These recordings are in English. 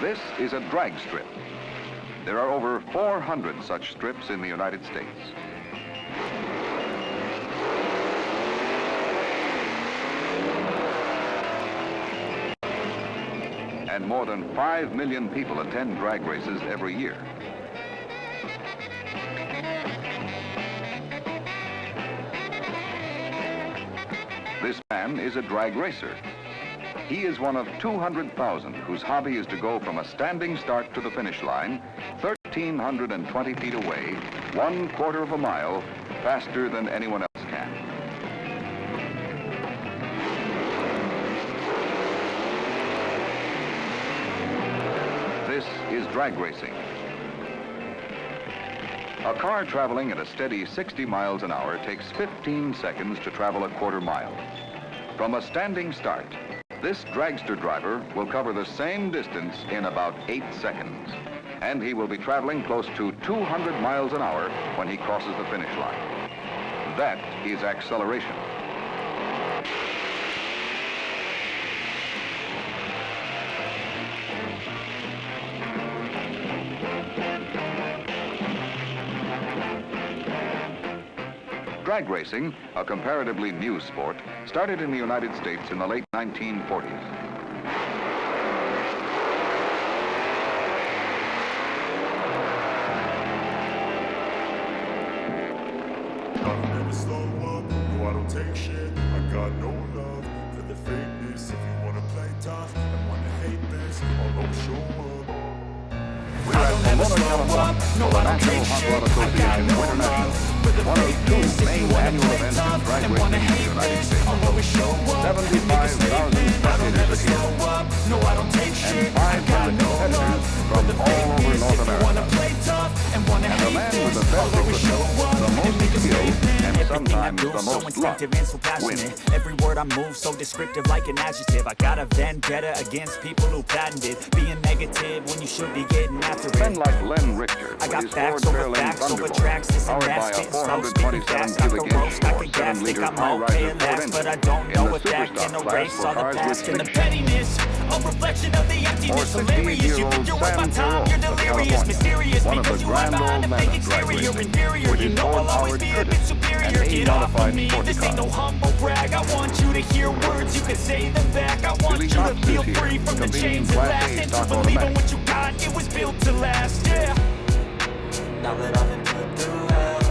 This is a drag strip. There are over 400 such strips in the United States. And more than 5 million people attend drag races every year. This man is a drag racer. He is one of 200,000 whose hobby is to go from a standing start to the finish line, 1,320 feet away, 1/4 of a mile, faster than anyone else can. This is drag racing. A car traveling at a steady 60 miles an hour takes 15 seconds to travel a 1/4 mile. From a standing start, this dragster driver will cover the same distance in about 8 seconds. And he will be traveling close to 200 miles an hour when he crosses the finish line. That is acceleration. Drag racing, a comparatively new sport, started in the United States in the late 1940s. I'll never slow up, no I don't take shit. I got no love for the fakeness. If you wanna play tough and wanna hate this, I'll always show up. We're at Pomona, California, no, the I don't National take Hot shit. Rod Association Winternationals, one of 2 main annual events in drag racing in the United States. 75,000 spectators appear, No, I don't take shit. and 500 competitors from all over North America. And the man with the best equipment, the most skill, and sometimes the so most luck, instinctive and so passionate. wins. Every word I move so descriptive like an adjective. I got a vendetta against people who patented being negative when you should be getting after it. Men like Richtor, I with got his facts Ford over Fairlane facts over Thunderbolt, tracks. This and powered that, by a spitting slow, speaking 427 fast. I cubic can roll, inch stack or and gas, 7 think liter I'm high-riser okay Ford last, engine but I don't in know the what that Superstock can class erase for all the cars with past and the friction. pettiness. A reflection of the Or emptiness. Hilarious, you think you're worth my time. You're delirious, mysterious, one of the because you hide grand behind old a men fake of drag exterior. racing, Inferior, with you his know I'll always Ford be a powered bit Curtis superior. and Get off of modified me, sports this ain't no car. humble brag. I want you to hear words, you can say them back. I want you to feel free from the chains at last, and to believe in what you got. It was built to last, yeah. Now that I've been put through hell,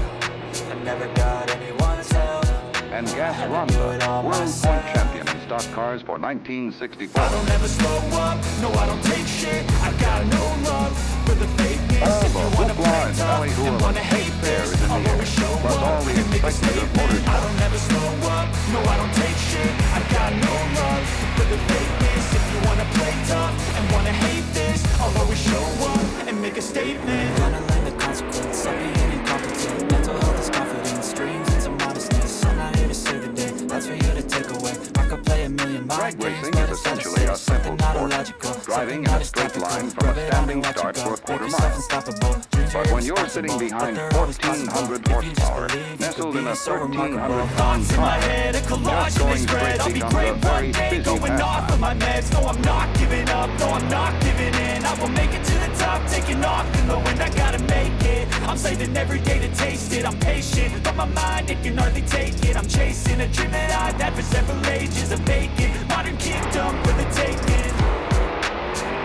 I never got anyone's help. And Gas Rhonda, world point champion in stock cars for 1964. I don't ever slow up, no I don't take shit. I got no love for the fakeness. All If the you wanna hoopla play and tough ballyhoo and of a wanna state hate fair this, is in I'll the air, always show plus all up the and make a excitement of statement. I motorsport. don't ever slow up, no I don't take shit. I got no love for the fakeness. If you wanna play tough and wanna hate this, I'll always show up and make a statement. Gonna learn the consequence of being incompetent. Mental health is confidence, dreams and some modestness. I'm not here to save the day, that's for you to take away. I could play a million Drag mind games, racing but is it's not essentially a simple something not sport, illogical, driving in something a not straight typical. line from a Rub it on standing and watch start it for go. a 1/4 Make yourself mile. unstoppable. Dreams are But when you're sitting irresponsible, behind but they're always 1,400 possible. If you just horsepower, believe, you nestled could in be a so remarkable. 1,300-pound In my car, head, a collage just in going this straight thread. I'll be becomes a great very one day, busy going off pastime. of my meds. No, I'm not giving up, no, I'm not giving in. I will make it to the top, taking off in the wind. I gotta make it. I'm saving every day to taste it. I'm patient, but my mind, it can hardly take it. I'm chasing a dream that I've had for several ages. A vacant modern kingdom for the taking.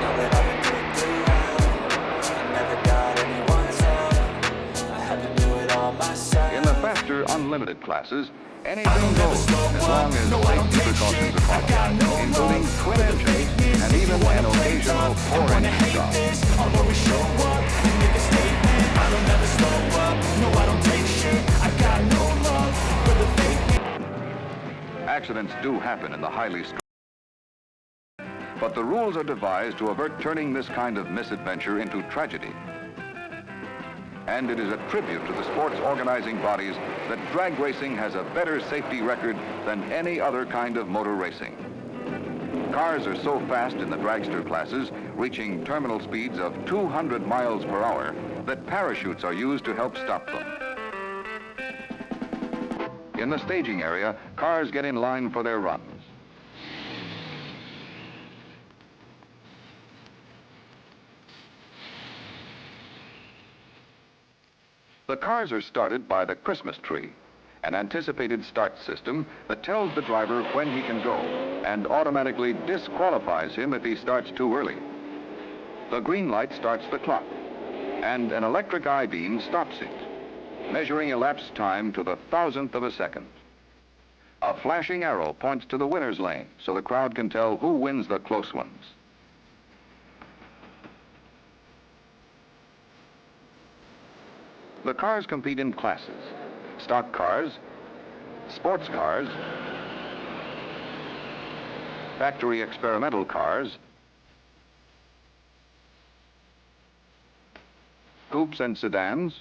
Now that I've been put through hell, I never got anyone's help. I had to do it all myself. In the faster unlimited classes, anything goes as long as safety precautions are followed, including twin engines and even an occasional 4-engine job. I'll always show up and make a statement. I don't ever slow up, no I don't take shit. I got no love for the fakeness. Accidents do happen in the highly but the rules are devised to avert turning this kind of misadventure into tragedy. And it is a tribute to the sport's organizing bodies that drag racing has a better safety record than any other kind of motor racing. Cars are so fast in the dragster classes, reaching terminal speeds of 200 miles per hour, that parachutes are used to help stop them. In the staging area, cars get in line for their runs. The cars are started by the Christmas tree, an anticipated start system that tells the driver when he can go and automatically disqualifies him if he starts too early. The green light starts the clock, and an electric I-beam stops it, measuring elapsed time to the thousandth of a second. A flashing arrow points to the winner's lane so the crowd can tell who wins the close ones. The cars compete in classes: stock cars, sports cars, factory experimental cars, coupes and sedans,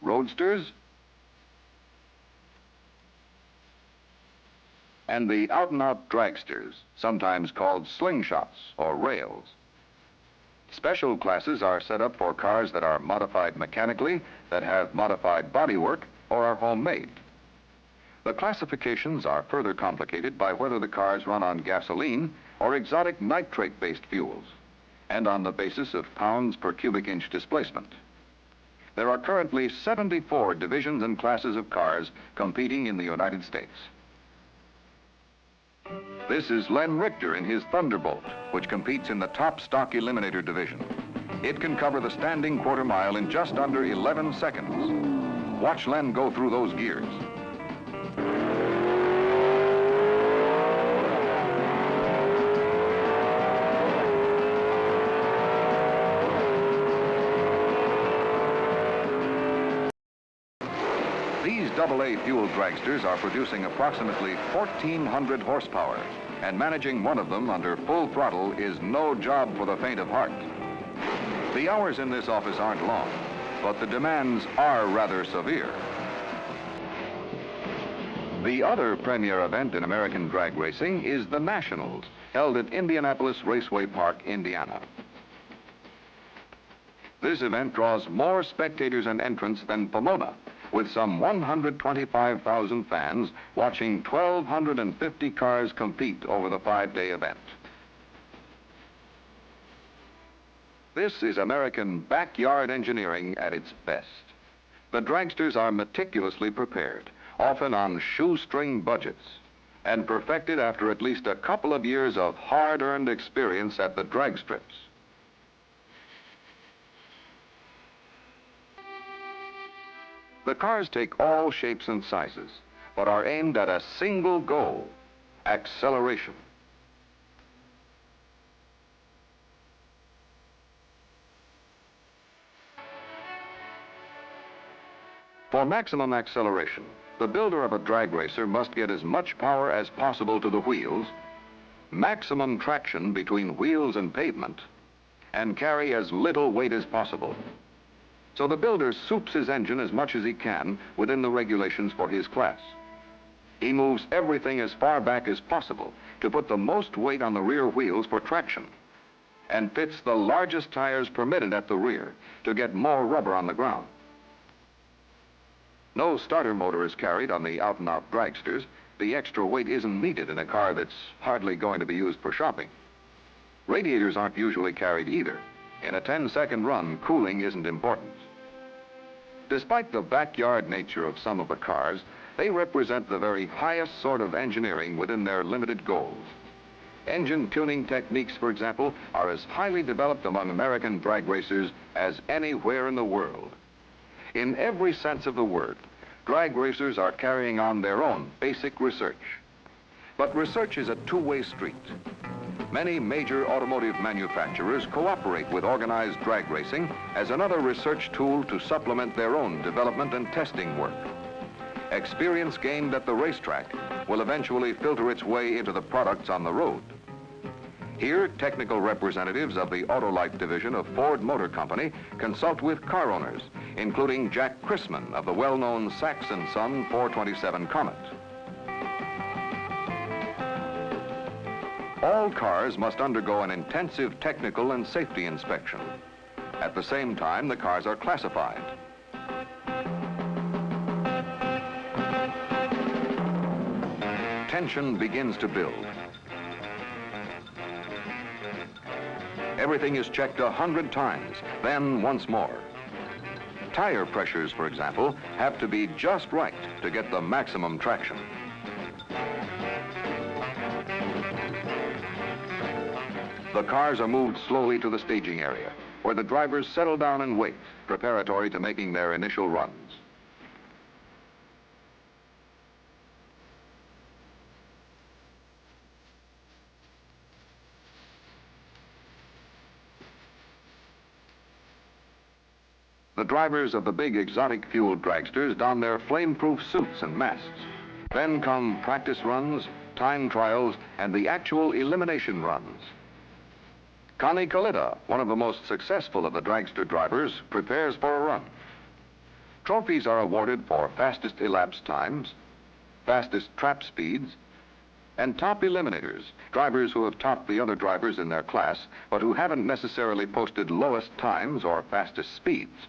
roadsters, and the out-and-out dragsters, sometimes called slingshots or rails. Special classes are set up for cars that are modified mechanically, that have modified bodywork, or are homemade. The classifications are further complicated by whether the cars run on gasoline or exotic nitrate-based fuels, and on the basis of pounds per cubic inch displacement. There are currently 74 divisions and classes of cars competing in the United States. This is Len Richtor in his Thunderbolt, which competes in the top stock eliminator division. It can cover the standing quarter mile in just under 11 seconds. Watch Len go through those gears. These AA fuel dragsters are producing approximately 1,400 horsepower, and managing one of them under full throttle is no job for the faint of heart. The hours in this office aren't long, but the demands are rather severe. The other premier event in American drag racing is the Nationals, held at Indianapolis Raceway Park, Indiana. This event draws more spectators and entrants than Pomona, with some 125,000 fans watching 1,250 cars compete over the 5-day event. This is American backyard engineering at its best. The dragsters are meticulously prepared, often on shoestring budgets, and perfected after at least a couple of years of hard-earned experience at the drag strips. The cars take all shapes and sizes, but are aimed at a single goal: acceleration. For maximum acceleration, the builder of a drag racer must get as much power as possible to the wheels, maximum traction between wheels and pavement, and carry as little weight as possible. So the builder soups his engine as much as he can within the regulations for his class. He moves everything as far back as possible to put the most weight on the rear wheels for traction, and fits the largest tires permitted at the rear to get more rubber on the ground. No starter motor is carried on the out-and-out dragsters. The extra weight isn't needed in a car that's hardly going to be used for shopping. Radiators aren't usually carried either. In a 10-second run, cooling isn't important. Despite the backyard nature of some of the cars, they represent the very highest sort of engineering within their limited goals. Engine tuning techniques, for example, are as highly developed among American drag racers as anywhere in the world. In every sense of the word, drag racers are carrying on their own basic research. But research is a two-way street. Many major automotive manufacturers cooperate with organized drag racing as another research tool to supplement their own development and testing work. Experience gained at the racetrack will eventually filter its way into the products on the road. Here, technical representatives of the Autolite division of Ford Motor Company consult with car owners, including Jack Chrisman of the well-known Sachs & Son 427 Comet. All cars must undergo an intensive technical and safety inspection. At the same time, the cars are classified. Tension begins to build. Everything is checked 100 times, then once more. Tire pressures, for example, have to be just right to get the maximum traction. The cars are moved slowly to the staging area, where the drivers settle down and wait, preparatory to making their initial runs. The drivers of the big exotic fueled dragsters don their flame-proof suits and masks. Then come practice runs, time trials, and the actual elimination runs. Connie Kalita, one of the most successful of the dragster drivers, prepares for a run. Trophies are awarded for fastest elapsed times, fastest trap speeds, and top eliminators, drivers who have topped the other drivers in their class, but who haven't necessarily posted lowest times or fastest speeds.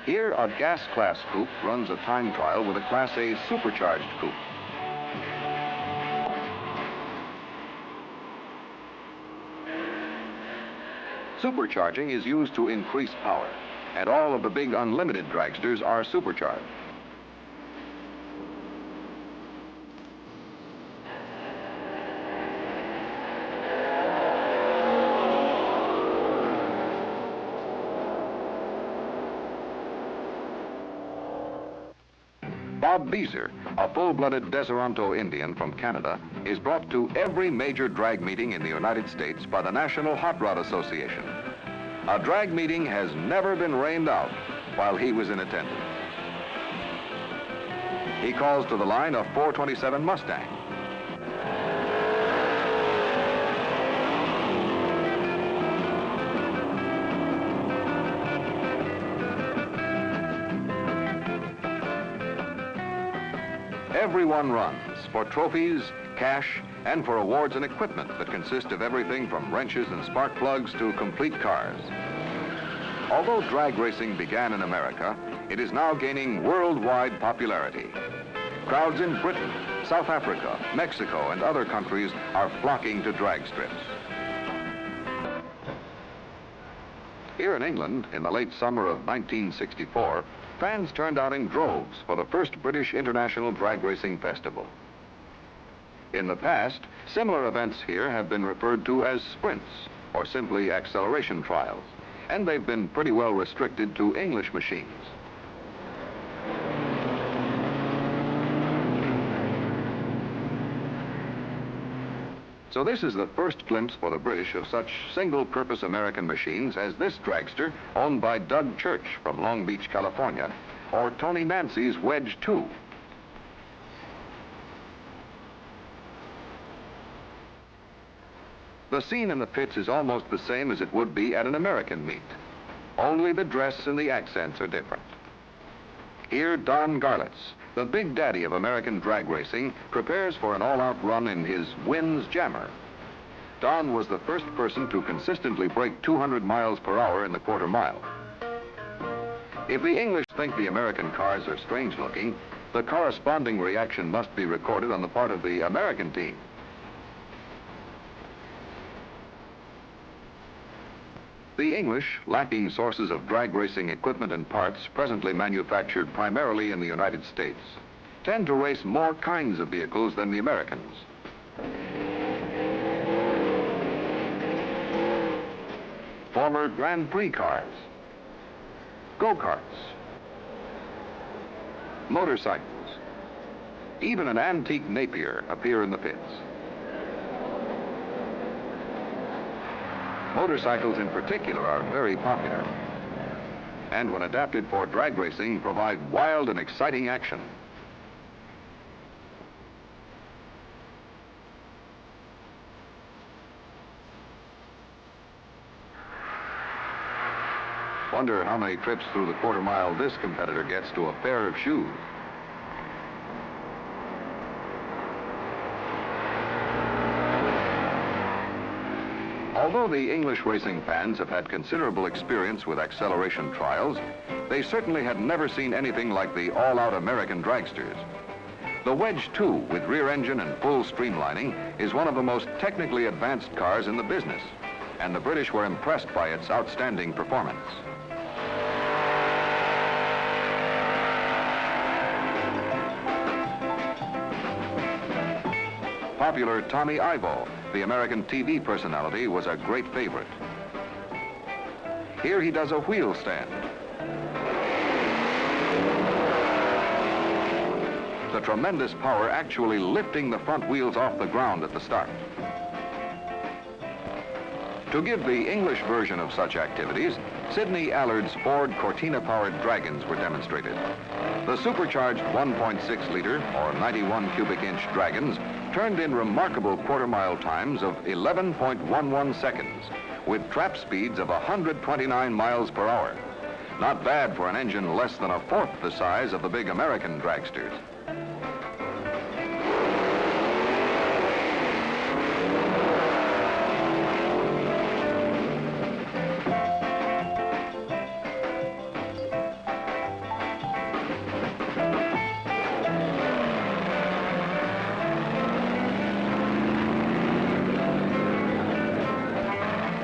Here, a gas class coupe runs a time trial with a Class A supercharged coupe. Supercharging is used to increase power, and all of the big unlimited dragsters are supercharged. Beaser, a full-blooded Deseronto Indian from Canada, is brought to every major drag meeting in the United States by the National Hot Rod Association. A drag meeting has never been rained out while he was in attendance. He calls to the line a 427 Mustang. Everyone runs for trophies, cash, and for awards and equipment that consist of everything from wrenches and spark plugs to complete cars. Although drag racing began in America, it is now gaining worldwide popularity. Crowds in Britain, South Africa, Mexico, and other countries are flocking to drag strips. Here in England, in the late summer of 1964, fans turned out in droves for the first British International Drag Racing Festival. In the past, similar events here have been referred to as sprints, or simply acceleration trials, and they've been pretty well restricted to English machines. So this is the first glimpse for the British of such single-purpose American machines as this dragster owned by Doug Church from Long Beach, California, or Tony Nancy's Wedge 2. The scene in the pits is almost the same as it would be at an American meet. Only the dress and the accents are different. Here, Don Garlitz, the big daddy of American drag racing, prepares for an all-out run in his Wins Jammer. Don was the first person to consistently break 200 miles per hour in the quarter mile. If the English think the American cars are strange-looking, the corresponding reaction must be recorded on the part of the American team. The English, lacking sources of drag racing equipment and parts presently manufactured primarily in the United States, tend to race more kinds of vehicles than the Americans. Former Grand Prix cars, go-karts, motorcycles, even an antique Napier appear in the pits. Motorcycles in particular are very popular, and when adapted for drag racing, provide wild and exciting action. Wonder how many trips through the quarter mile this competitor gets to a pair of shoes. Although the English racing fans have had considerable experience with acceleration trials, they certainly had never seen anything like the all-out American dragsters. The Wedge 2, with rear engine and full streamlining, is one of the most technically advanced cars in the business, and the British were impressed by its outstanding performance. Popular Tommy Ivo, the American TV personality, was a great favorite. Here he does a wheel stand. The tremendous power actually lifting the front wheels off the ground at the start. To give the English version of such activities, Sidney Allard's Ford Cortina-powered Dragons were demonstrated. The supercharged 1.6-liter or 91 cubic inch Dragons turned in remarkable quarter-mile times of 11.11 seconds with trap speeds of 129 miles per hour. Not bad for an engine less than a fourth the size of the big American dragsters.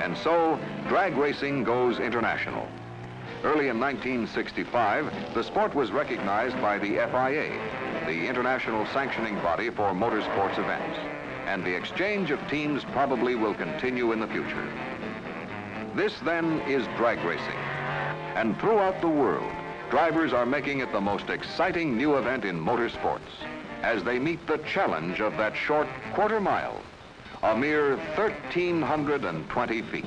And so, drag racing goes international. Early in 1965, the sport was recognized by the FIA, the international sanctioning body for motorsports events, and the exchange of teams probably will continue in the future. This, then, is drag racing. And throughout the world, drivers are making it the most exciting new event in motorsports as they meet the challenge of that short quarter mile, a mere 1,320 feet.